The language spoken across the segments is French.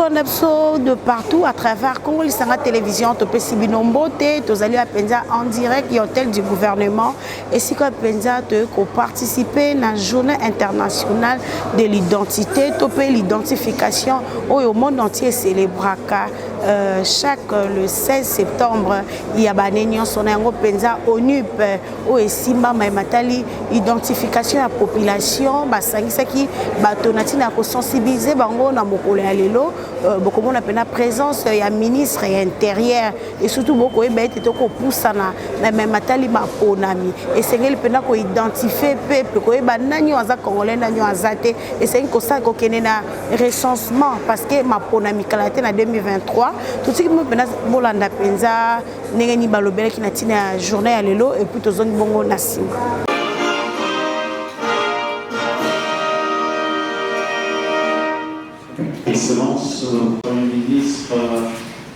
de partout à travers Congo Lisanga Télévision, Topesi Binombote, Tozali à Penza en direct et hôtel du gouvernement. Et si quoi Penza te participer à la journée internationale de l'identité, topé l'identification au monde entier célébrera chaque le 16 septembre il y a banenyon sonango Penza ONUP au Esimba Maimatali identification à population basangisa qui batonati na ko sensibiliser bango na mokolo ya lelo beaucoup on appelle la présence ya ministre et intérieur et surtout beaucoup e bête to ko poussana na Maimatali maponami et sengeli pena ko identifier peuple ko e banani waza congolais na nyazate et c'est ko ça ko kenena recensement parce que maponami kalate na 2023 tout ce qui me pena bolanda penza nengeni balobele ki na tina journée ya lelo et puis tozongi bongo na sima. Excellence, Premier ministre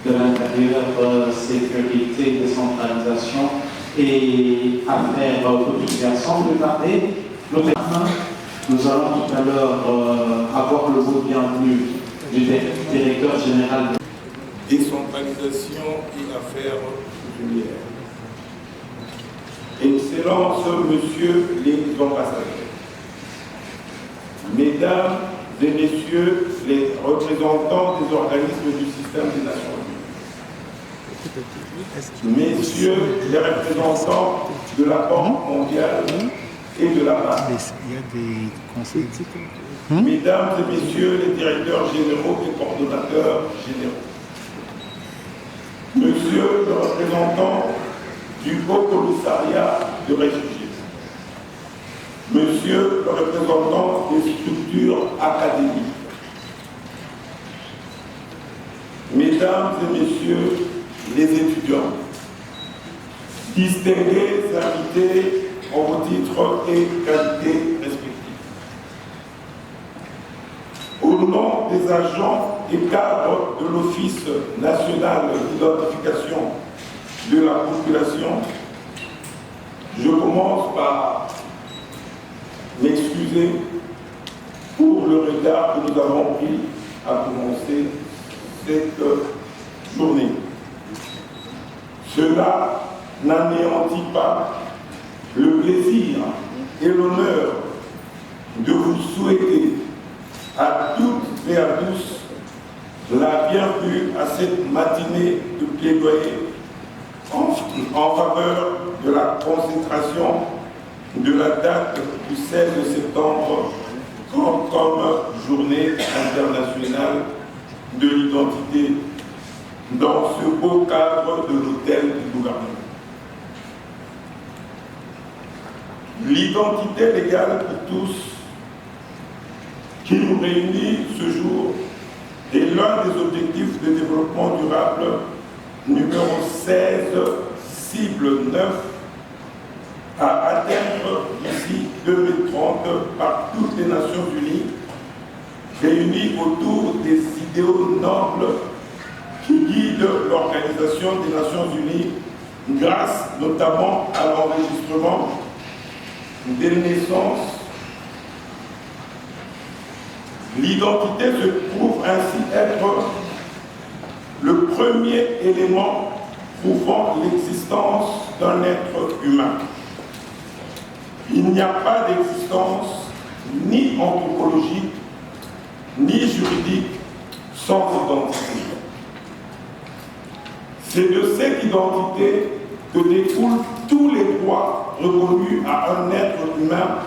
de l'Intérieur, Sécurité, Décentralisation et Affaires populaires. Sans plus tarder, nous allons tout à l'heure avoir le mot de bienvenue du directeur général de Décentralisation et Affaires coutumières. Excellences, Messieurs les ambassadeurs, Mesdames et Messieurs les représentants des organismes du système des Nations Unies, Messieurs les représentants de la Banque mondiale et de la BAD, Mesdames et Messieurs les directeurs généraux et coordonnateurs généraux, Monsieur le représentant du Haut Commissariat de réfugiés, Monsieur le représentant des structures académiques, Mesdames et Messieurs les étudiants, distingués invités en vos titres et qualités respectifs, au nom des agents et cadres de l'Office national d'identification de la population, je commence par m'excuser pour le retard que nous avons pris à commencer cette journée. Cela n'anéantit pas le plaisir et l'honneur de vous souhaiter à toutes et à tous la bienvenue à cette matinée de plaidoyer en faveur de la consécration de la date du 16 septembre comme journée internationale de l'identité dans ce beau cadre de l'hôtel du gouvernement. L'identité légale pour tous qui nous réunit ce jour est l'un des objectifs de développement durable numéro 16, cible 9, à atteindre d'ici 2030 par toutes les Nations Unies, réunies autour des idéaux nobles qui guident l'Organisation des Nations Unies grâce notamment à l'enregistrement des naissances. L'identité se trouve ainsi être le premier élément prouvant l'existence d'un être humain. Il n'y a pas d'existence ni anthropologique, ni juridique sans identité. C'est de cette identité que découlent tous les droits reconnus à un être humain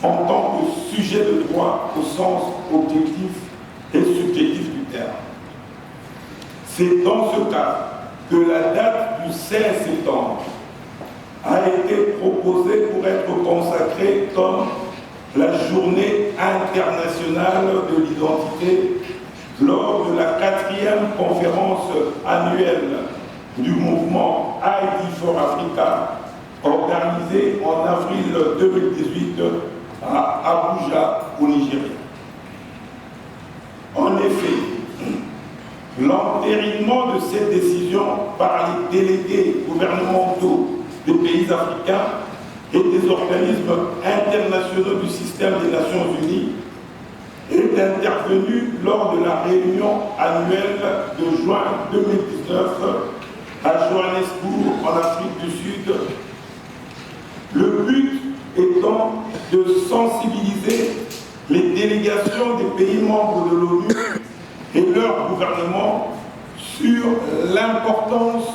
en tant que sujet de droit au sens objectif et subjectif du terme. C'est dans ce cas que la date du 16 septembre a été proposée pour être consacrée comme la journée internationale de l'identité lors de la 4e conférence annuelle du mouvement ID for Africa organisée en avril 2018 à Abuja, au Nigeria. En effet, l'entérinement de cette décision par les délégués gouvernementaux des pays africains et des organismes internationaux du système des Nations Unies est intervenu lors de la réunion annuelle de juin 2019 à Johannesburg, en Afrique du Sud. Le but étant de sensibiliser les délégations des pays membres de l'ONU et leur gouvernement sur l'importance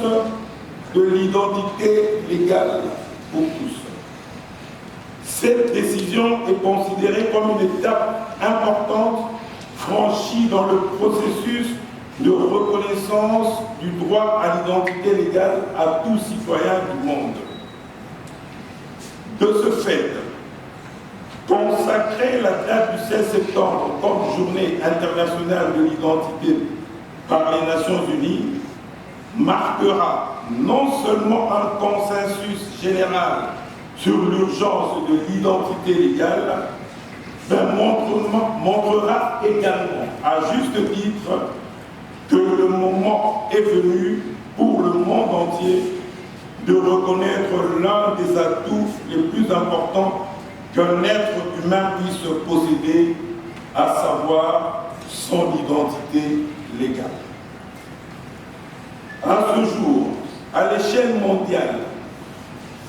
de l'identité légale pour tous. Cette décision est considérée comme une étape importante franchie dans le processus de reconnaissance du droit à l'identité légale à tout citoyen du monde. De ce fait, consacrer la date du 16 septembre comme journée internationale de l'identité par les Nations Unies marquera non seulement un consensus général sur l'urgence de l'identité légale, mais montrera également, à juste titre, que le moment est venu pour le monde entier de reconnaître l'un des atouts les plus importants qu'un être humain puisse posséder, à savoir son identité légale. À ce jour, à l'échelle mondiale,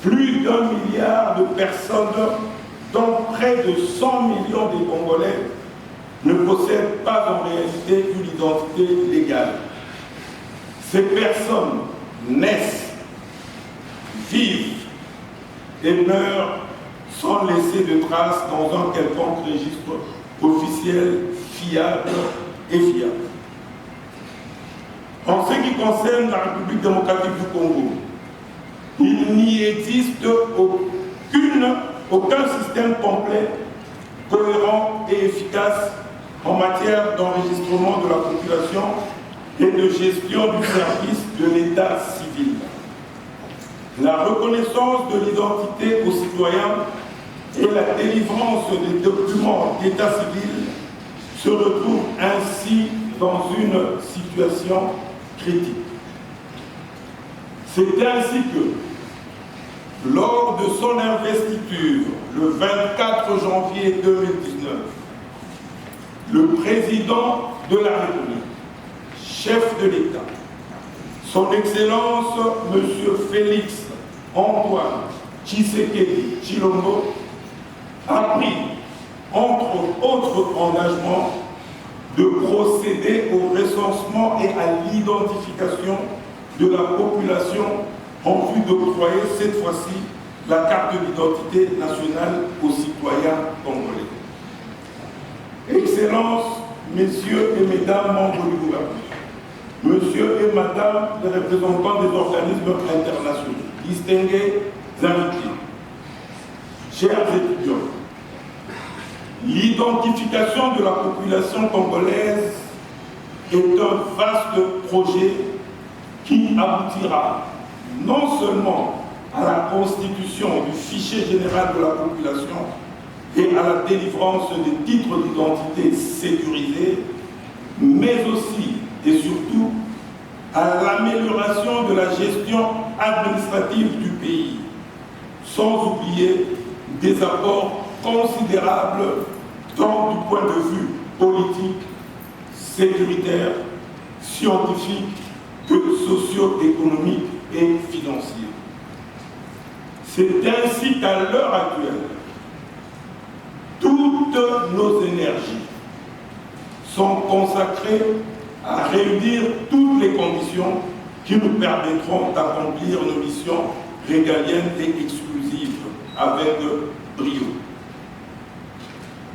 plus d'1 milliard de personnes, dont près de 100 millions de Congolais, ne possèdent pas en réalité une identité légale. Ces personnes naissent, vivent et meurent sans laisser de traces dans un quelconque registre officiel, fiable et fiable. En ce qui concerne la République démocratique du Congo, il n'y existe aucun système complet, cohérent et efficace en matière d'enregistrement de la population et de gestion du service de l'État civil. La reconnaissance de l'identité aux citoyens et la délivrance des documents d'état civil se retrouvent ainsi dans une situation critique. C'est ainsi que, lors de son investiture le 24 janvier 2019, le président de la République, chef de l'État, son Excellence M. Félix Antoine Tshisekedi Tshilombo, a pris, entre autres engagements, de procéder au recensement et à l'identification de la population en vue d'octroyer cette fois-ci la carte d'identité nationale aux citoyens congolais. Excellences, messieurs et mesdames membres du gouvernement, messieurs et madame les représentants des organismes internationaux, distingués invités, chers étudiants, l'identification de la population congolaise est un vaste projet qui aboutira non seulement à la constitution du fichier général de la population et à la délivrance des titres d'identité sécurisés, mais aussi et surtout à l'amélioration de la gestion administrative du pays, sans oublier des apports considérables tant du point de vue politique, sécuritaire, scientifique que socio-économique et financier. C'est ainsi qu'à l'heure actuelle, toutes nos énergies sont consacrées à réunir toutes les conditions qui nous permettront d'accomplir nos missions régaliennes et exclusives avec brio.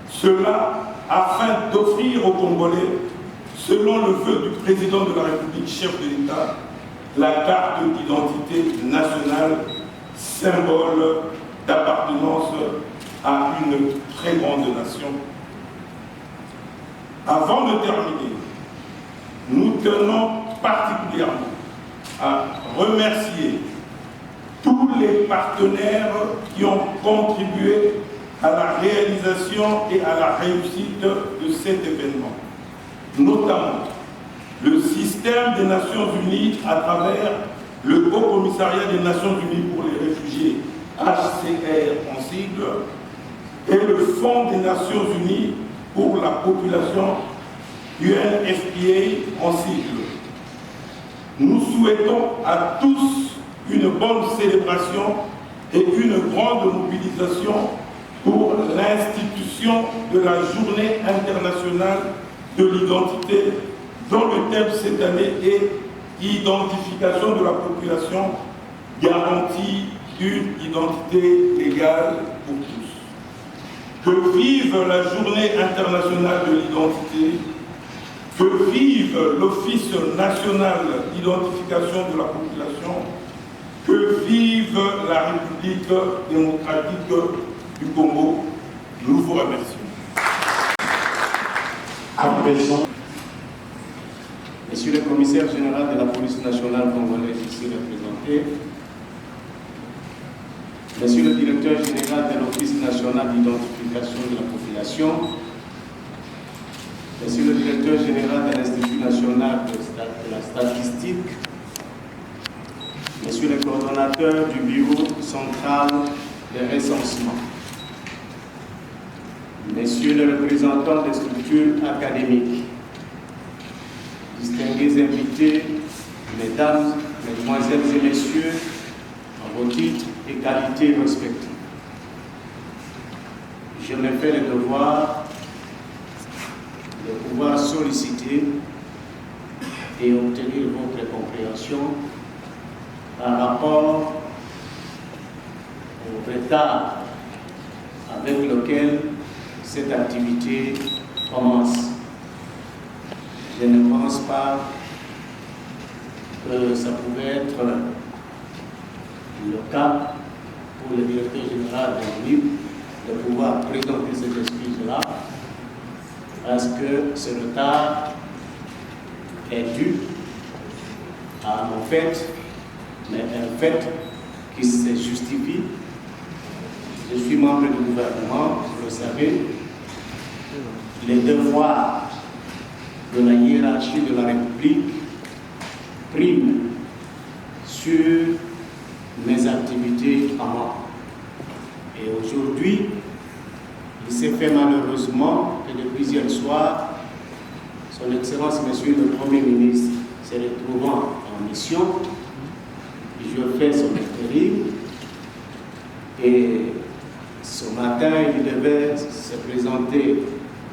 Cela afin d'offrir aux Congolais, selon le vœu du président de la République, chef de l'État, la carte d'identité nationale, symbole d'appartenance à une très grande nation. Avant de terminer, nous tenons particulièrement à remercier tous les partenaires qui ont contribué à la réalisation et à la réussite de cet événement, notamment le système des Nations Unies à travers le Haut Commissariat des Nations Unies pour les réfugiés, HCR en sigle, et le Fonds des Nations Unies pour la population, UNFPA en sigle. Nous souhaitons à tous une bonne célébration et une grande mobilisation pour l'institution de la Journée internationale de l'identité, dont le thème cette année est « Identification de la population, garantie d'une identité légale pour tous ». Que vive la Journée internationale de l'identité, que vive l'Office national d'identification de la population, que vive la République démocratique du Congo. Nous vous remercions. Monsieur le commissaire général de la police nationale congolaise ici représenté, Monsieur le directeur général de l'Office national d'identification de la population, Monsieur le directeur général de l'Institut national de la statistique, Monsieur le coordonnateur du bureau central de recensement, Messieurs les représentants des structures académiques, distingués invités, Mesdames, Mesdemoiselles et Messieurs, en vos titres et qualités respectives. Je me fais le devoir de pouvoir solliciter et obtenir votre compréhension par rapport au retard avec lequel cette activité commence. Je ne pense pas que ça pouvait être le cas pour le directeur général de l'UNIP de pouvoir présenter cette excuse-là, parce que ce retard est dû à un fait, mais un fait qui se justifie. Je suis membre du gouvernement, vous le savez, les devoirs de la hiérarchie de la République priment sur mes activités à moi. Et aujourd'hui, il s'est fait malheureusement que depuis hier soir, Son Excellence, Monsieur le Premier ministre, se retrouvant en mission, je fais son intérim et ce matin, il devait se présenter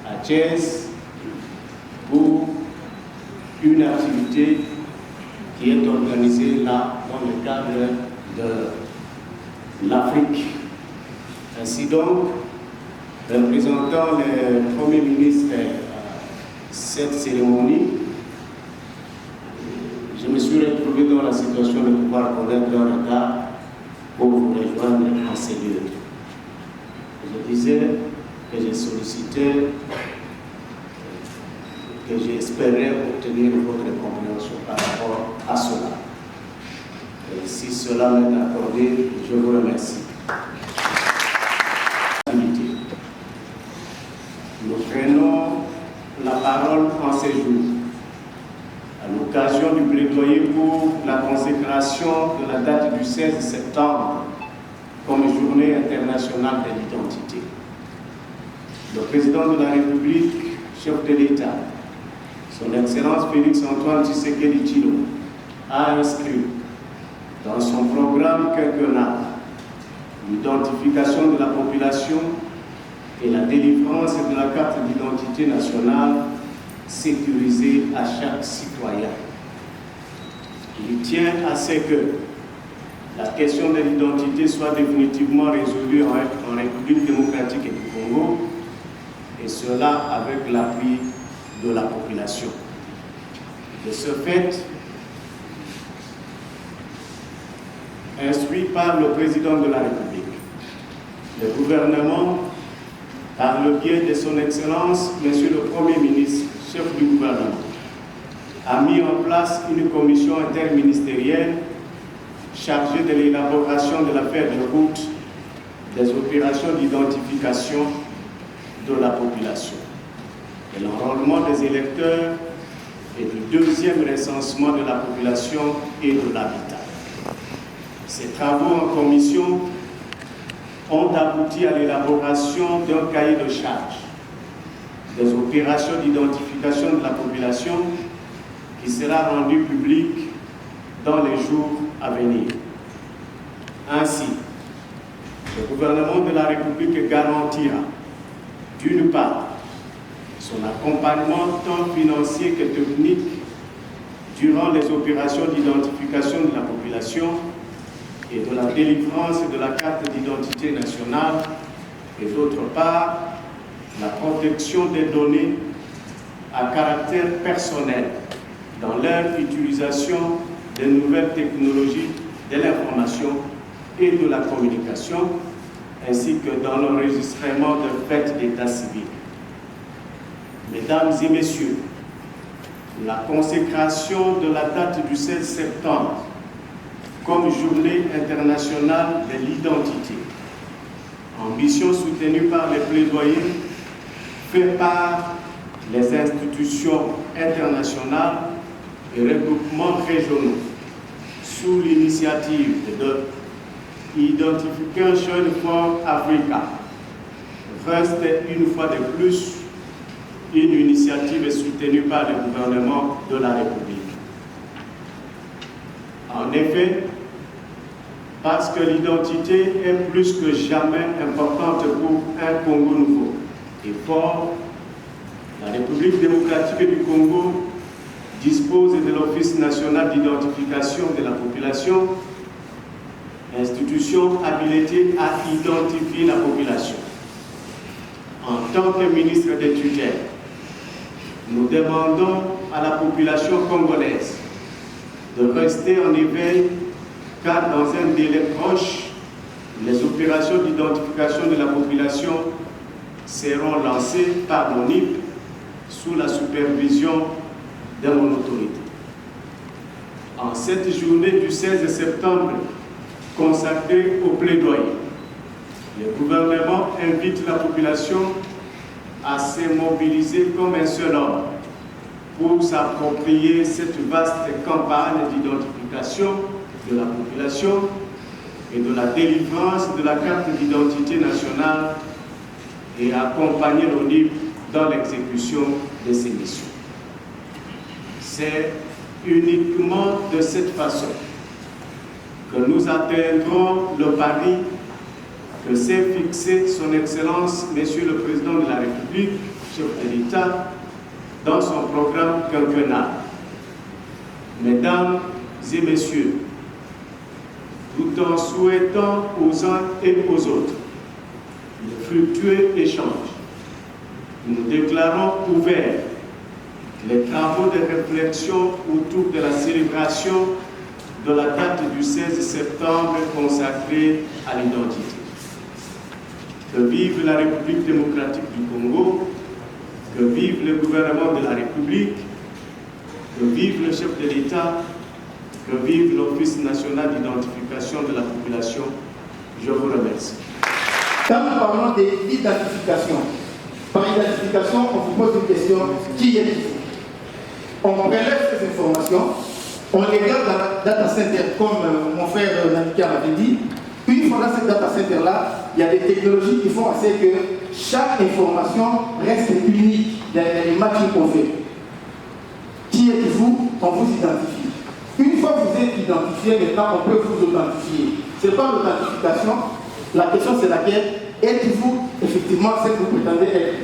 à Thiès pour une activité qui est organisée là dans le cadre de l'Afrique. Ainsi donc, représentant le Premier ministre à cette cérémonie, je me suis retrouvé dans la situation de pouvoir connaître un retard pour vous rejoindre en ces lieux. Je disais que j'ai sollicité, que j'espérais obtenir votre compréhension par rapport à cela. Et si cela m'est accordé, je vous remercie. Nous prenons la parole en ces jours à l'occasion du plaidoyer pour la consécration de la date du 16 septembre comme journée internationale de l'identité. Le président de la République, chef de l'État, son Excellence Félix-Antoine Tshisekedi Tshilombo, a inscrit dans son programme quinquennal l'identification de la population et la délivrance de la carte d'identité nationale sécurisée à chaque citoyen. Il tient à ce que la question de l'identité soit définitivement résolue en République démocratique du Congo, et cela avec l'appui de la population. De ce fait, instruit par le président de la République, le gouvernement, par le biais de son Excellence, Monsieur le Premier ministre, chef du gouvernement, a mis en place une commission interministérielle chargée de l'élaboration de la feuille de route des opérations d'identification de la population, de l'enrôlement des électeurs et du deuxième recensement de la population et de l'habitat. Ces travaux en commission ont abouti à l'élaboration d'un cahier de charges des opérations d'identification de la population qui sera rendue publique dans les jours à venir. Ainsi, le gouvernement de la République garantira, d'une part, son accompagnement tant financier que technique durant les opérations d'identification de la population et de la délivrance de la carte d'identité nationale, et d'autre part, la protection des données à caractère personnel dans leur utilisation des nouvelles technologies de l'information et de la communication, ainsi que dans l'enregistrement de faits d'état civil. Mesdames et messieurs, la consécration de la date du 16 septembre comme journée internationale de l'identité, ambition soutenue par les plaidoyers, fait par les institutions internationales et regroupements régionaux sous l'initiative de Identification for Africa, reste une fois de plus une initiative soutenue par le gouvernement de la République. En effet, parce que l'identité est plus que jamais importante pour un Congo nouveau et fort, la République démocratique du Congo dispose de l'Office national d'identification de la population, institution habilitée à identifier la population. En tant que ministre des tutelles, nous demandons à la population congolaise de rester en éveil car dans un délai proche, les opérations d'identification de la population seront lancées par l'ONIP sous la supervision de mon autorité. En cette journée du 16 septembre consacrée au plaidoyer, le gouvernement invite la population à se mobiliser comme un seul homme pour s'approprier cette vaste campagne d'identification de la population et de la délivrance de la carte d'identité nationale et accompagner l'ONIP dans l'exécution de ses missions. C'est uniquement de cette façon que nous atteindrons le pari que s'est fixé son Excellence, Monsieur le Président de la République, chef de l'État, dans son programme quinquennal. Mesdames et Messieurs, tout en souhaitant aux uns et aux autres de fructueux échanges, nous déclarons ouverts les travaux de réflexion autour de la célébration de la date du 16 septembre consacrée à l'identité. Que vive la République démocratique du Congo, que vive le gouvernement de la République, que vive le chef de l'État, que vive l'Office national d'identification de la population. Je vous remercie. Quand nous parlons d'identification, par identification, on vous pose une question, qui êtes-vous? On relève ces informations, on les garde dans la data center, comme mon frère Nanika l'avait dit. Une fois dans cette data center-là, il y a des technologies qui font en sorte que chaque information reste unique dans les matchs qu'on fait. Qui êtes-vous? On vous identifie. Une fois que vous êtes identifié, maintenant on peut vous authentifier. Ce n'est pas l'authentification. La question c'est laquelle? Êtes-vous effectivement ce que vous prétendez être?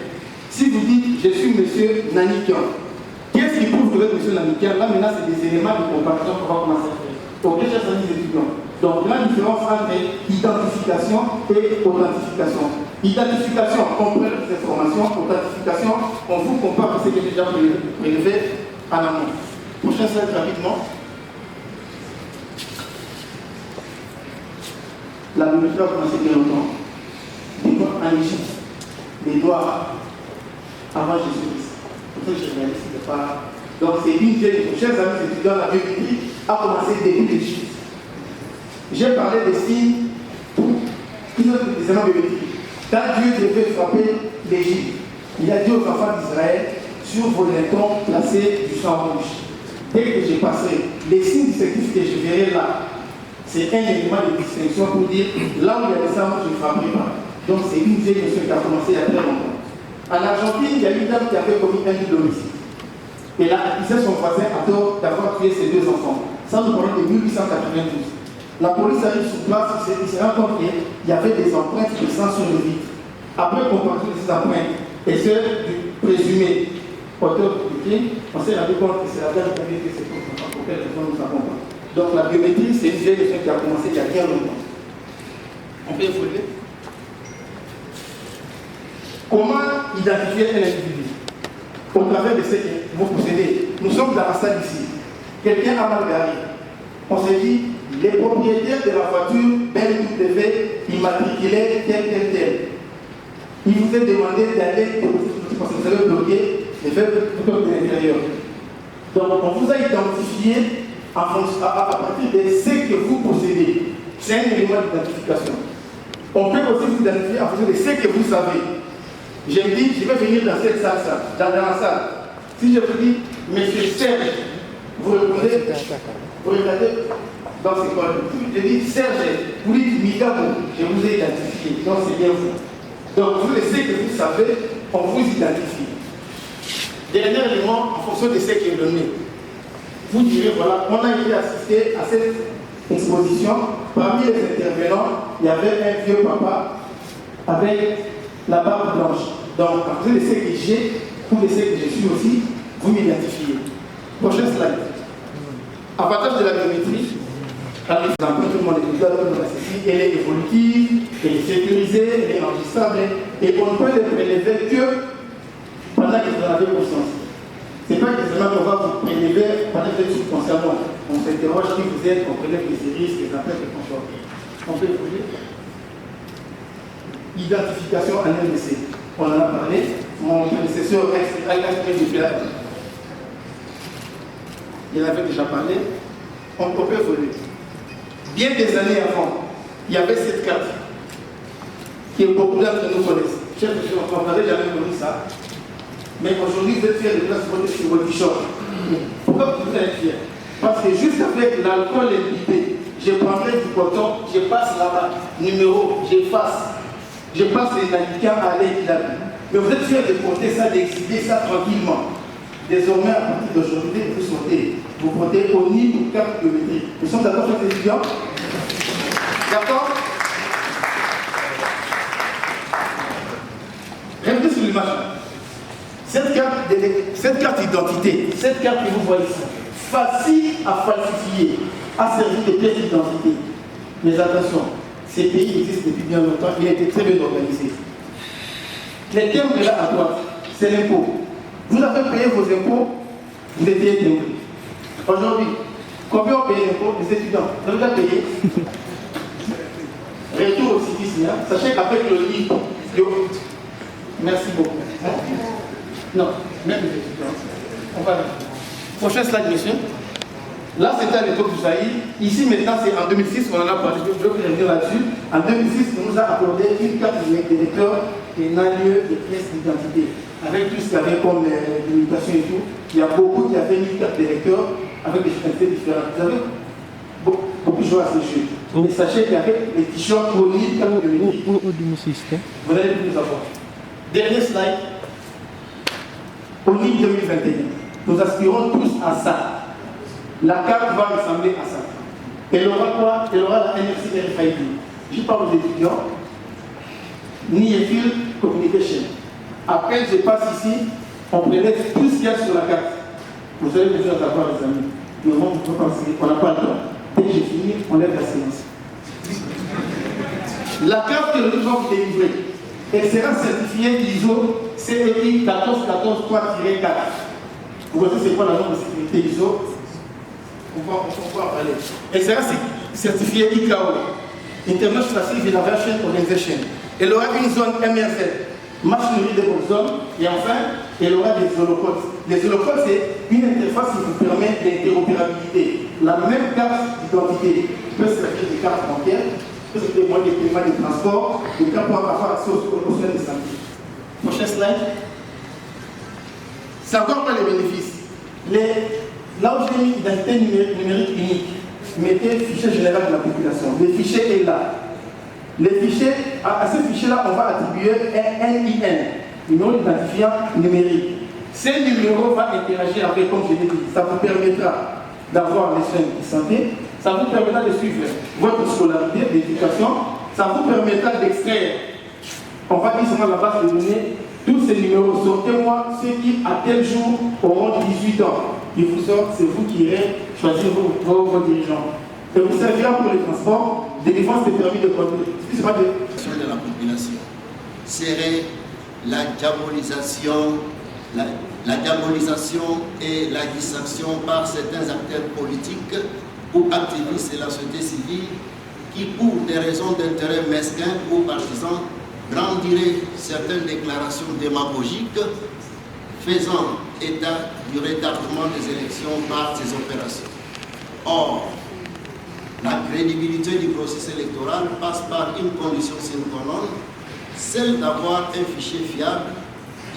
Si vous dites je suis monsieur Nanikian, qu'est-ce qui prouve que vous êtes monsieur Nanikian? Là maintenant c'est des éléments de comparaison qu'on va commencer à faire. Ok, chers amis étudiants. Donc la différence entre identification et authentification. Identification, on prend les informations. Authentification, on vous compare ce qui est déjà prélevé en amont. Prochain slide rapidement. La ministre a commencé bien longtemps. Des Noirs en Égypte, des Noirs avant Jésus-Christ. Pour ça que je réalise que pas. Donc c'est une des chers amis étudiants, la biométrie a commencé début d'Égypte. J'ai parlé des signes qui sont des éléments biométriques. Quand Dieu devait frapper l'Égypte, il a dit aux enfants d'Israël, sur vos lintons, placez du sang rouge. Dès que j'ai passé, les signes distinctifs que je verrai là, c'est un élément de distinction pour dire là où il y a des sang rouges, je ne frapperai pas. Donc c'est une vieille notion qui a commencé il y a très longtemps. En Argentine, il y a une dame qui avait commis un double homicide. Et là, accusé son voisin à tort d'avoir tué ses 2 enfants. Ça nous parle de 1892. La police arrive sur place, il se rend compte qu'il y avait des empreintes de sang sur le vitre. Après comparaison de ces empreintes et celles du présumé auteur du crime, on s'est rendu compte que c'est la dame qui avait fait ces enfants pour quelle raison nous ne savons pas. Donc la biométrie, c'est une vieille question qui a commencé il y a bien longtemps. On peut évoluer. Comment identifier un individu? Au travers de ce que vous possédez. Nous sommes dans la salle ici. Quelqu'un a mal garé. On s'est dit, les propriétaires de la voiture, BMW, immatriculés, tel. Il vous est demandé d'aller, parce que vous avez bloqué les faits de l'intérieur. Donc, on vous a identifié à partir de ce que vous possédez. C'est un élément d'identification. On peut aussi vous identifier en fonction de ce que vous savez. Je me dis, je vais venir dans cette salle, dans la salle. Si je vous dis, monsieur Serge, vous répondez, vous regardez dans ce cas. Je dis, Serge, vous dites Migabo, je vous ai identifié. Donc c'est bien vous. Donc vous laissez que vous savez, on vous identifie. Dernier élément, en fonction de ce qui est donné. Vous direz, voilà, on a été assisté à cette exposition. Parmi les intervenants, il y avait un vieux papa avec la barbe blanche. Donc, à cause de ce que j'ai, ou de ce que je suis aussi, vous m'identifiez. Prochain slide. Avantage de la biométrie, tout le monde est elle est évolutive, elle est sécurisée, elle est enregistrable, et on ne peut les prélever que pendant que vous en avez conscience. Ce n'est pas que seulement qu'on va vous prélever pendant que vous êtes subconsciemment. On s'interroge qui vous êtes, on prélève les iris, les appels, les consorts. On peut évoluer. Identification en LDC. On en a parlé. Mon prédécesseur a exprimé du père. Il en avait déjà parlé. On peut évoluer. Bien des années avant, il y avait cette carte que beaucoup d'entre nous connaissent. Je n'avais jamais connu ça. Mais aujourd'hui, vous êtes fiers de place sur votre t-shirt. Pourquoi vous êtes fiers? Parce que juste avec l'alcool et l'idée, je prendrai du coton, je passe là-bas, numéro, j'efface. Je passe les indiquants à l'aide. Mais vous êtes fiers de porter ça, d'exhiber ça tranquillement. Désormais, à partir d'aujourd'hui, vous sortez, vous portez au niveau de carte biométrique. Nous sommes d'accord sur les étudiants? D'accord? Regardez sur l'image. Cette carte d'identité, cette carte que vous voyez ici, facile à falsifier, a servi de pièce d'identité. Mais attention, ces pays existent depuis bien longtemps, il a été très bien organisé. Les termes de là à droite, c'est l'impôt. Vous avez payé vos impôts, vous étiez impôts. Aujourd'hui, combien on paye l'impôt? Les étudiants, vous avez déjà payé. Retour au site ici, sachez qu'avec le livre, merci beaucoup. Non, même les étudiants. On va. Prochain slide, monsieur. Là, c'était à l'époque du Zaïre. Ici, maintenant, c'est en 2006, on en a parlé. Je vais revenir là-dessus. En 2006, on nous a accordé une carte d'électeur et un lieu de pièce d'identité. Avec tout ce qu'il y avait comme limitations et tout, il y a beaucoup qui avaient une carte d'électeur avec des finalités différentes. Vous avez beaucoup joué à ce jeu. Mais sachez qu'avec les t-shirts chroniques, vous allez plus avoir. Dernier slide. Au NIP 2021, nous aspirons tous à ça. La carte va ressembler à ça. Elle aura quoi? Elle aura la NFC RFID. Je parle aux étudiants. Near Field Communication. Après, je passe ici, on prélève tout ce qu'il y a sur la carte. Vous avez besoin d'avoir les amis. Mais moi, on n'a pas le temps. Dès que j'ai fini, on lève la séance. La carte que nous allons vous délivrer, elle sera certifiée ISO CEI 14143-4. Vous voyez c'est quoi la norme de sécurité ISO? On va en parler. Elle sera certifiée ICAO, International Civil Aviation Organization. Elle aura une zone MRZ, machinerie de votre zone, et enfin, elle aura des holocodes. Les holocodes, c'est une interface qui vous permet d'interopérabilité. La même carte d'identité peut servir des cartes bancaires, peut servir des moyens de paiement de transport, des cartes pour avoir accès aux soins de santé. Prochain slide. C'est encore pas les bénéfices. Là où j'ai mis identité numérique unique, mettez fichier général de la population. Le fichier est là. Les fichiers, à ce fichier-là, on va attribuer un NIN, non identifiant numérique. Ce numéro va interagir avec, comme je l'ai dit, ça vous permettra d'avoir les soins de santé, ça vous permettra de suivre votre scolarité, l'éducation, ça vous permettra d'extraire, on va dire sur la base de données, tous ces numéros. Sortez-moi ceux qui, à tel jour, auront 18 ans. Il vous sort, c'est vous qui irez choisir vos dirigeants. Et vous servira pour les transports, des défenses des permis de conduire. C'est pas de la population serait la diabolisation et la distraction par certains acteurs politiques ou activistes de la société civile qui, pour des raisons d'intérêt mesquin ou partisans, brandiraient certaines déclarations démagogiques faisant état du retardement des élections par ces opérations. Or, la crédibilité du processus électoral passe par une condition sine qua non, celle d'avoir un fichier fiable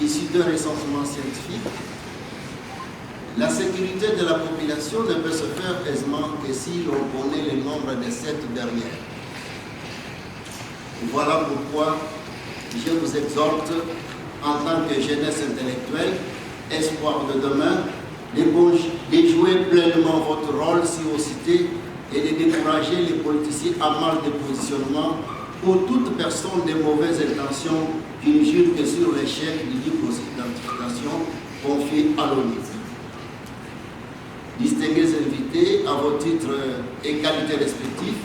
issu d'un recensement scientifique. La sécurité de la population ne peut se faire aisément que si l'on connaît le nombre de cette dernière. Voilà pourquoi je vous exhorte, en tant que jeunesse intellectuelle, espoir de demain, de jouer pleinement votre rôle si vous citez et de décourager les politiciens à mal de positionnement ou toute personne de mauvaises intentions qui ne jure que sur l'échec du processus d'identification confié à l'ONU. Distingués invités à vos titres et qualités respectifs,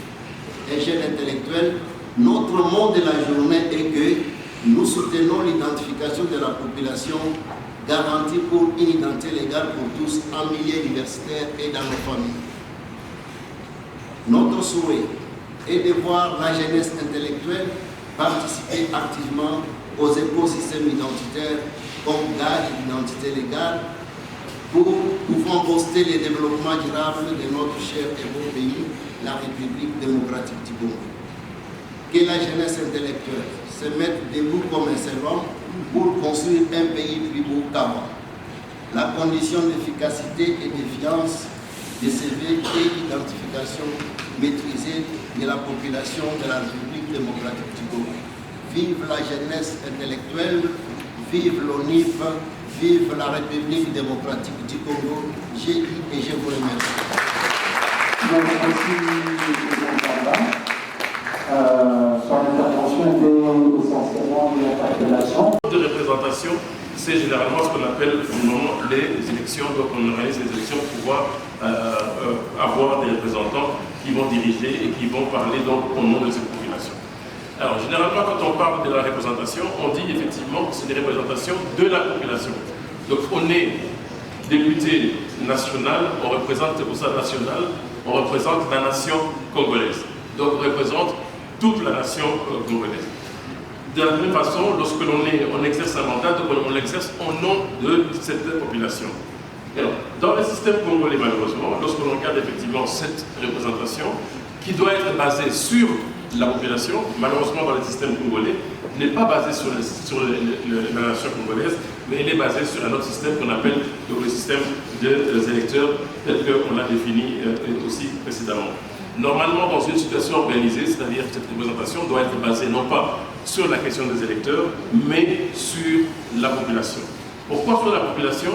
et jeunes intellectuels, notre mot de la journée est que nous soutenons l'identification de la population garantie pour une identité légale pour tous en milieu universitaire et dans nos familles. Notre souhait est de voir la jeunesse intellectuelle participer activement aux écosystèmes identitaires comme gage d'identité légale pour pouvoir booster le développement durable de notre cher et beau pays, la République démocratique du Congo. Que la jeunesse intellectuelle se mette debout comme un seul homme pour construire un pays plus beau qu'avant. La condition d'efficacité et d'efficience de CV et d'identification maîtrisée de la population de la République démocratique du Congo. Vive la jeunesse intellectuelle, vive l'ONIF, vive la République démocratique du Congo. J'ai dit et je vous remercie. Merci, son intervention était essentiellement une interpellation. De représentation, c'est généralement ce qu'on appelle les élections. Donc on organise les élections pour pouvoir avoir des représentants qui vont diriger et qui vont parler donc au nom de cette population. Alors généralement quand on parle de la représentation, on dit effectivement que c'est des représentations de la population. Donc on est député national, on représente au sein national, on représente la nation congolaise. Donc on représente toute la nation congolaise. De la même façon, lorsque on exerce un mandat, donc on l'exerce au nom de cette population. Alors, dans le système congolais, malheureusement, lorsque l'on regarde effectivement cette représentation, qui doit être basée sur la population, malheureusement dans le système congolais, n'est pas basée sur la nation congolaise, mais elle est basée sur un autre système qu'on appelle le système des électeurs, tel qu'on l'a défini aussi précédemment. Normalement, dans une situation organisée, c'est-à-dire que cette représentation doit être basée non pas sur la question des électeurs, mais sur la population. Pourquoi sur la population?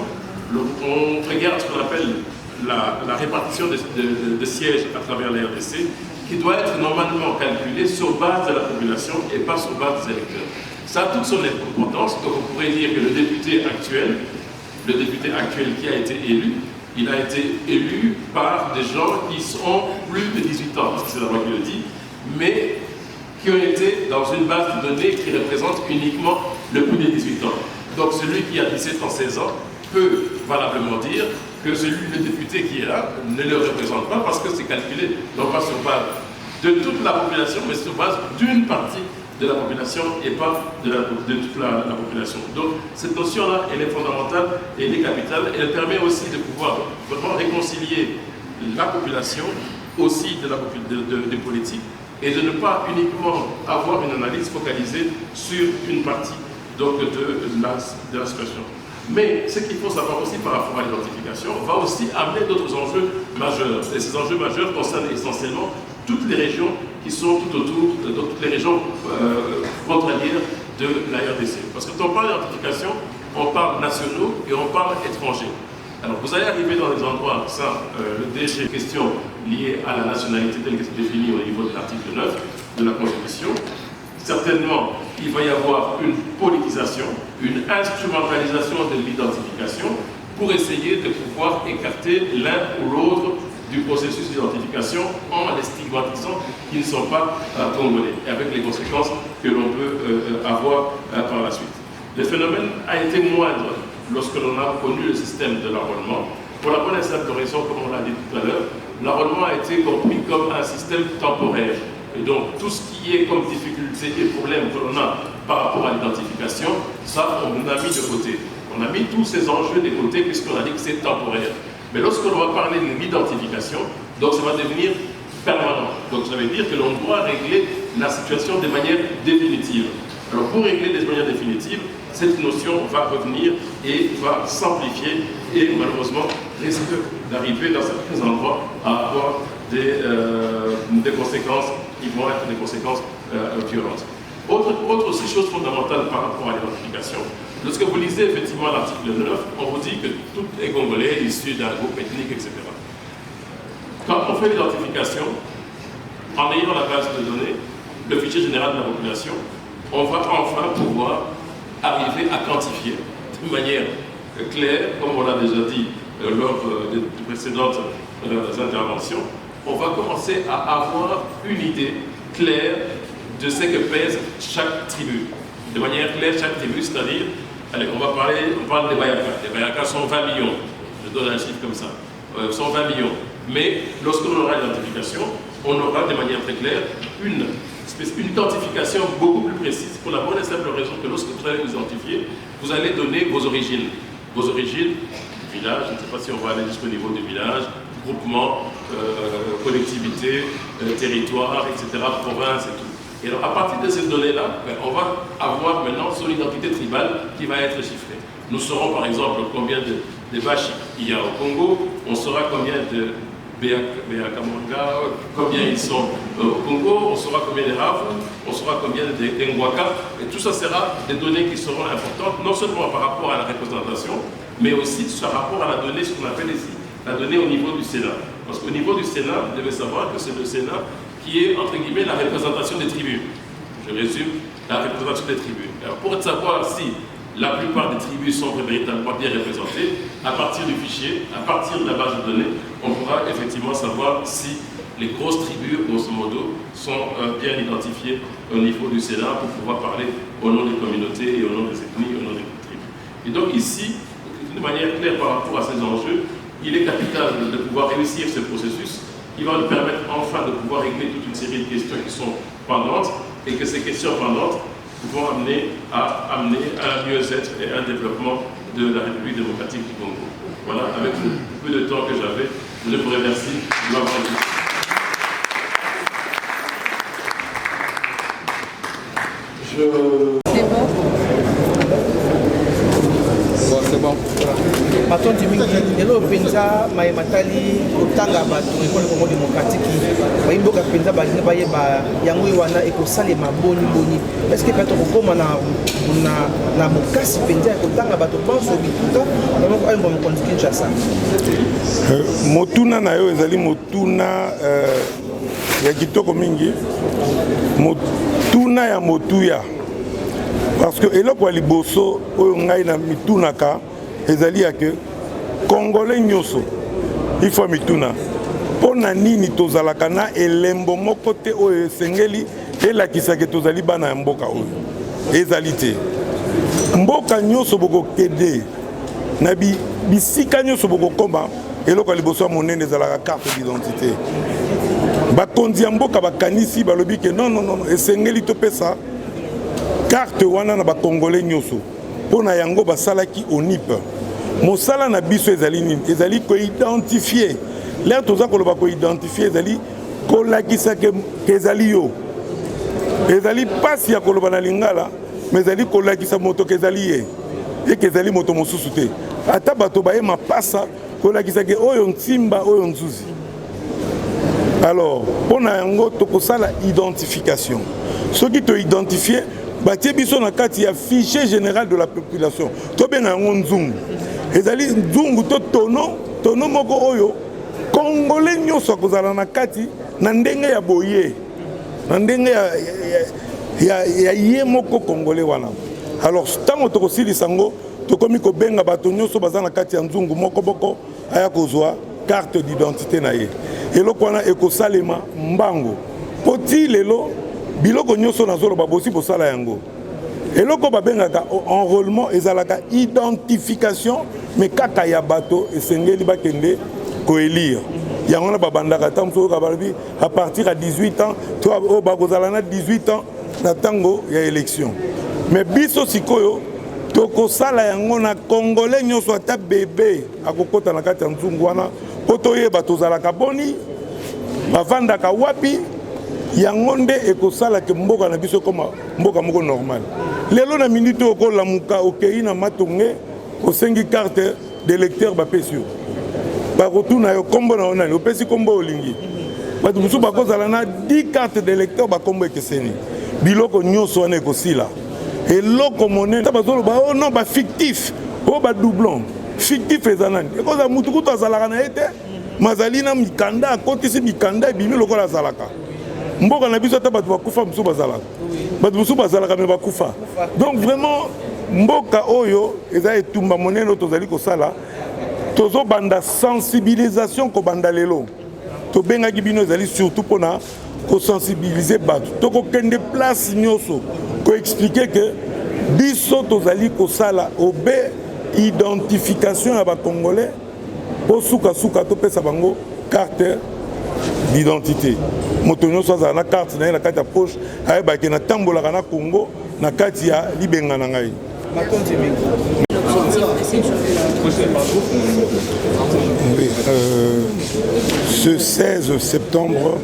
On regarde ce qu'on appelle la répartition de sièges à travers la RDC, qui doit être normalement calculée sur base de la population et pas sur base des électeurs. Ça a toute son importance, donc on pourrait dire que le député actuel qui a été élu, il a été élu par des gens qui ont plus de 18 ans, parce que c'est la loi qui le dit, mais qui ont été dans une base de données qui représente uniquement le plus de 18 ans. Donc celui qui a 17 ans, 16 ans, peut valablement dire que le député qui est là ne le représente pas parce que c'est calculé, non pas sur base de toute la population, mais sur base d'une partie de la population et pas de toute la population. Donc cette notion-là, elle est fondamentale et elle est capitale. Elle permet aussi de pouvoir vraiment réconcilier la population aussi des politiques et de ne pas uniquement avoir une analyse focalisée sur une partie donc, de la situation. Mais ce qu'il faut savoir aussi par rapport à l'identification va aussi amener d'autres enjeux majeurs. Et ces enjeux majeurs concernent essentiellement toutes les régions qui sont tout autour, toutes les régions frontalières de la RDC. Parce que quand on parle d'identification, on parle nationaux et on parle étrangers. Alors vous allez arriver dans des endroits, ça, le DG, question liée à la nationalité telle que c'est définie au niveau de l'article 9 de la Constitution. Certainement, il va y avoir une politisation, une instrumentalisation de l'identification pour essayer de pouvoir écarter l'un ou l'autre du processus d'identification en les stigmatisant qui ne sont pas congolais, et avec les conséquences que l'on peut avoir par la suite. Le phénomène a été moindre lorsque l'on a connu le système de l'enrôlement. Pour la bonne et simple raison, comme on l'a dit tout à l'heure, l'enrôlement a été compris comme un système temporaire. Et donc, tout ce qui est comme difficulté et problème que l'on a par rapport à l'identification, ça, on l'a mis de côté. On a mis tous ces enjeux de côté puisqu'on a dit que c'est temporaire. Mais lorsque l'on va parler de l'identification, donc ça va devenir permanent. Donc ça veut dire que l'on doit régler la situation de manière définitive. Alors pour régler de manière définitive, cette notion va revenir et va s'amplifier et malheureusement risque d'arriver dans certains endroits à avoir des conséquences qui vont être des conséquences violentes. Autre aussi chose fondamentale par rapport à l'identification, lorsque vous lisez effectivement l'article 9, on vous dit que tout est congolais issu d'un groupe ethnique, etc. Quand on fait l'identification, en ayant la base de données, le fichier général de la population, on va enfin pouvoir arriver à quantifier de manière claire, comme on l'a déjà dit lors des précédentes interventions, on va commencer à avoir une idée claire de ce que pèse chaque tribu. De manière claire, chaque tribu, c'est-à-dire, allez, on parle des Bayakas. Les Bayakas sont 20 millions, je donne un chiffre comme ça, sont 20 millions. Mais lorsque l'on aura l'identification, on aura de manière très claire une identification beaucoup plus précise pour la bonne et simple raison que lorsque vous allez vous identifier, vous allez donner vos origines. Vos origines du village, je ne sais pas si on va aller jusqu'au niveau du village, groupement, collectivité, territoire, etc., province et tout. Et alors à partir de ces données-là, on va avoir maintenant son identité tribale qui va être chiffrée. Nous saurons par exemple combien de vaches il y a au Congo, on saura combien de Béakamanga, combien ils sont au Congo, on saura combien de Ravu, on saura combien de Ngwaka, et tout ça sera des données qui seront importantes, non seulement par rapport à la représentation, mais aussi par rapport à la donnée, ce qu'on appelle ici, la donnée au niveau du Sénat. Parce qu'au niveau du Sénat, vous devez savoir que c'est le Sénat qui est, entre guillemets, la représentation des tribus. Je résume, la représentation des tribus. Alors, pour savoir si la plupart des tribus sont véritablement bien représentées, à partir du fichier, à partir de la base de données, on pourra effectivement savoir si les grosses tribus, grosso modo, sont bien identifiées au niveau du Sénat pour pouvoir parler au nom des communautés et au nom des ethnies, au nom des tribus. Et donc ici, de manière claire par rapport à ces enjeux, il est capital de pouvoir réussir ce processus qui va nous permettre enfin de pouvoir régler toute une série de questions qui sont pendantes et que ces questions pendantes vont amener à un mieux-être et un développement de la République démocratique du Congo. Voilà, avec le peu de temps que j'avais, je vous remercie de m'avoir écouté. C'est bon. C'est bon. Matondi mingi lelo penza matali otanga bato ekole Congo démocratique bayimboka penza bazine bayeba yango wana ekosalema boni est-ce que peut-être kokoma na mokasi penza ekotanga bato banso bituka donc ayomba mokonzi Kinshasa motuna na yo ezali motuna ya kitoko mingi motuna ya motuya parce que eloko ya liboso oyo ngai na mitunaka ezali ya ke Congolais nyoso il faut mituna pona nini tozalaka na elembo moko te oyo esengeli elakisaka tozali bana ya mboka oyo ezali te mboka nyoso bokokende na bisika nyoso bokokoma eloko ya liboso ya monene ezalaka carte d'identité bakonzi ya mboka bakanisi balobi ke non esengeli topesa carte wana na bakongolais nyoso pona yango basalaki ONIP mosala na biso ezali nini ezali koidentifier l'air toza koloba koidentifier ezali kolakisa ke ezali yo ezali pasi ya koloba na lingala mais ezali kolakisa moto ke ezali ye eke ezali moto mosusu te ata bato baye mapasa kolakisa ke oyo ntimba oyo nzuzi alors pona yango tokosala identification soki to identifier batie biso na kati ya fichier général de la population to benga yango nzungu ezali nzungu to tono moko oyo congolais nyonso akozala na kati na ndenge ya boye na ndenge ya ye moko congolais wana. Alors ntango tokosilisa ngo tokomi kobenga bato nyonso baza na kati ya nzungu moko boko aya kozwa carte d'identité na ye eloko wana ekosalema mbango poti lelo biloko nyonso nazoloba bosi bosala yango eloko babengaka enrôlement ezalaka identification mais kaka ya bato esengeli bakende koélire yango na babandaka ntango mosusu kabalobi à partir ya 18 ans to oyo bakozala na 18 ans na ntango ya élection. Mais biso sikoyo tokosala yango na congolais nyonso ata bebe akokota na kati ya nzungu wana po toyeba tozalaka boni bavandaka wapi yango nde ekosalaka mboka na biso koma mboka moko normal. Lelo na minute okolamuka okei na matonge osengi carte d'électeur bapesi yo bakotuna yo kombo na onani opesi kombo olingi bato mosusu bakozala na 10 carte d'électeur bakombo ekeseni biloko nyonso wana ekosila eloko monene bazoloba o non bafictif o badoublon fictif eza nani ekozala mutu kutu azalaka na ye te mazali na mikanda akotisi mikanda ebimi lokola azalaka mboka na biso ata bato bakufa mosusu bazalaka bato mosusu bazalaka me bakufa. Donc vraiment mboka oyo eza etumba monene oyo tozali kosala tozobanda sensibilisation kobanda lelo tobengaki bino ezali surtout mpona kosensibiliser bato tokokende place nyonso koexplike ke biso tozali kosala obe identification ya bacongolais po sukasuka topesa bango carte d'identité moto nyonso azala na carte na ye na kati ya poche ayebaki natambolaka na Congo na kati ya libenga na ngai. Oui, ce 16 septembre,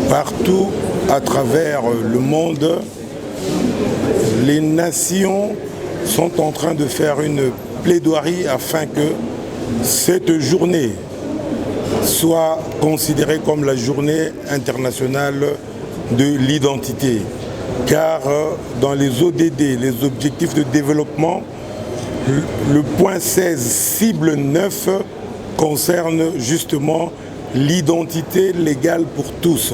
partout à travers le monde, les nations sont en train de faire une plaidoirie afin que cette journée soit considérée comme la journée internationale de l'identité. Car dans les ODD, les objectifs de développement, le point 16, cible 9, concerne justement l'identité légale pour tous.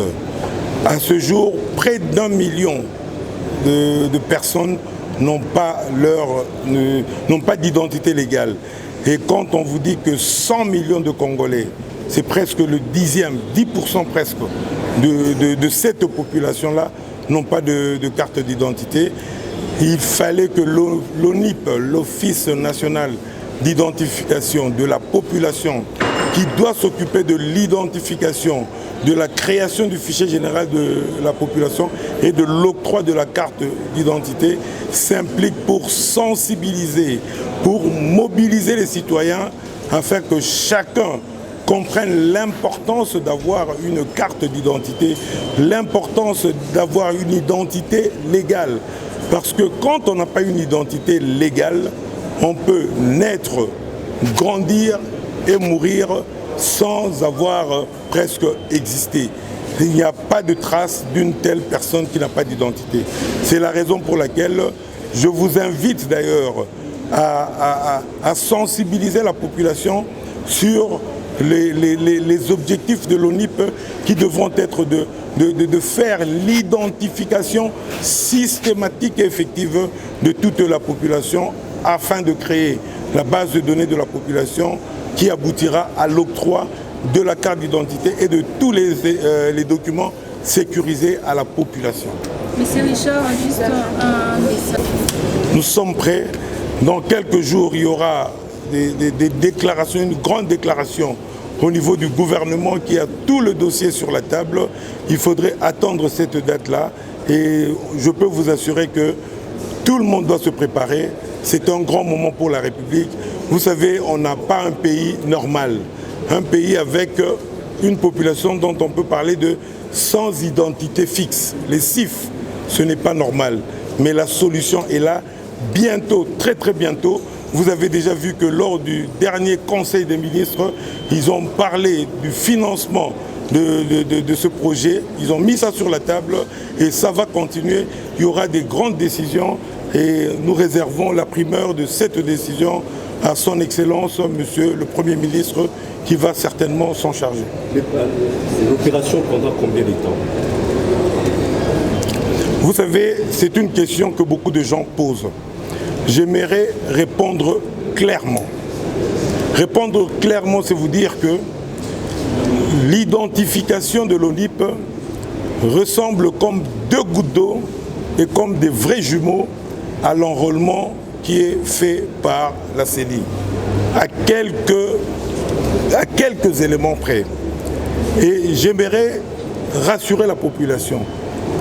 À ce jour, près d'1 million de personnes n'ont pas d'identité légale. Et quand on vous dit que 100 millions de Congolais, c'est presque le 10% presque de cette population-là, n'ont pas de carte d'identité. Il fallait que l'ONIP, l'Office national d'identification de la population, qui doit s'occuper de l'identification, de la création du fichier général de la population et de l'octroi de la carte d'identité, s'implique pour sensibiliser, pour mobiliser les citoyens afin que chacun comprennent l'importance d'avoir une carte d'identité, l'importance d'avoir une identité légale. Parce que quand on n'a pas une identité légale, on peut naître, grandir et mourir sans avoir presque existé. Il n'y a pas de trace d'une telle personne qui n'a pas d'identité. C'est la raison pour laquelle je vous invite d'ailleurs à sensibiliser la population sur les objectifs de l'ONIP qui devront être de faire l'identification systématique et effective de toute la population afin de créer la base de données de la population qui aboutira à l'octroi de la carte d'identité et de tous les documents sécurisés à la population. Monsieur Richard, juste un message. Nous sommes prêts. Dans quelques jours, il y aura des déclarations, une grande déclaration au niveau du gouvernement qui a tout le dossier sur la table. Il faudrait attendre cette date-là et je peux vous assurer que tout le monde doit se préparer. C'est un grand moment pour la République. Vous savez, on n'a pas un pays normal, un pays avec une population dont on peut parler de sans identité fixe. Les CIF, ce n'est pas normal, mais la solution est là. Bientôt, très très bientôt, vous avez déjà vu que lors du dernier Conseil des ministres, ils ont parlé du financement de ce projet. Ils ont mis ça sur la table et ça va continuer. Il y aura des grandes décisions et nous réservons la primeur de cette décision à son Excellence, Monsieur le Premier ministre, qui va certainement s'en charger. L'opération prendra combien de temps? Vous savez, c'est une question que beaucoup de gens posent. J'aimerais répondre clairement. Répondre clairement, c'est vous dire que l'identification de l'ONIP ressemble comme deux gouttes d'eau et comme des vrais jumeaux à l'enrôlement qui est fait par la CENI, à quelques éléments près. Et j'aimerais rassurer la population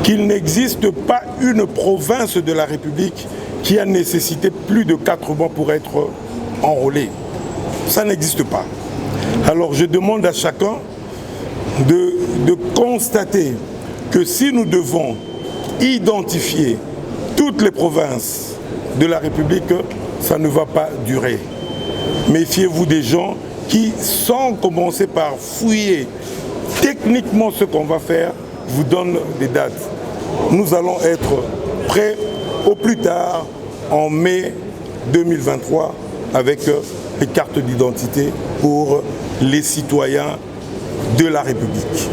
qu'il n'existe pas une province de la République qui a nécessité plus de 4 mois pour être enrôlée. Ça n'existe pas. Alors je demande à chacun de constater que si nous devons identifier toutes les provinces de la République, ça ne va pas durer. Méfiez-vous des gens qui, sans commencer par fouiller techniquement ce qu'on va faire, vous donnent des dates. Nous allons être prêts au plus tard en mai 2023 avec les cartes d'identité pour les citoyens de la République.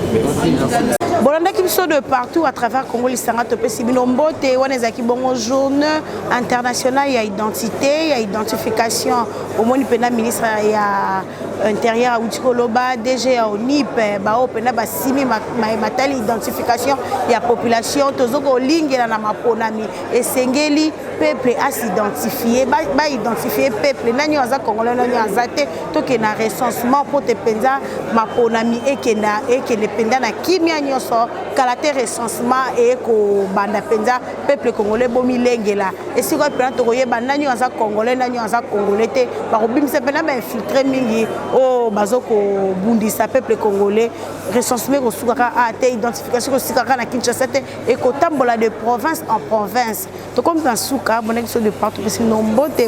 Bolanda biso de partout à travers Congo lisanga topesi bino mbote wana ezaki bongo journée internationale ya identité ya identification omoni pena ministre ya intérieur auti koloba DG ya ONIP bao pena basimi matali identification ya population tozoko lingela na maponami esengeli peuple a s'identifier ba identifier peuple nani aza congolais nani aza te toke na recensement pour te penza maponami ekende penda na kimia nyoso caractère recensement et ko banda penza peuple congolais bomi lengela et si ko pena to koyeba nani aza congolais nani aza congolais te ba kobimisa pena ba infiltrer mingi o bazoko bundisa peuple congolais recensement ko sukaka a te identification ko sukaka na Kinshasa te et ko tambola de province en province to comme dans suka bonnexion de partout parce que no mbote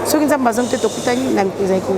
ce qui nous a besoin de te kutani na mpeza iko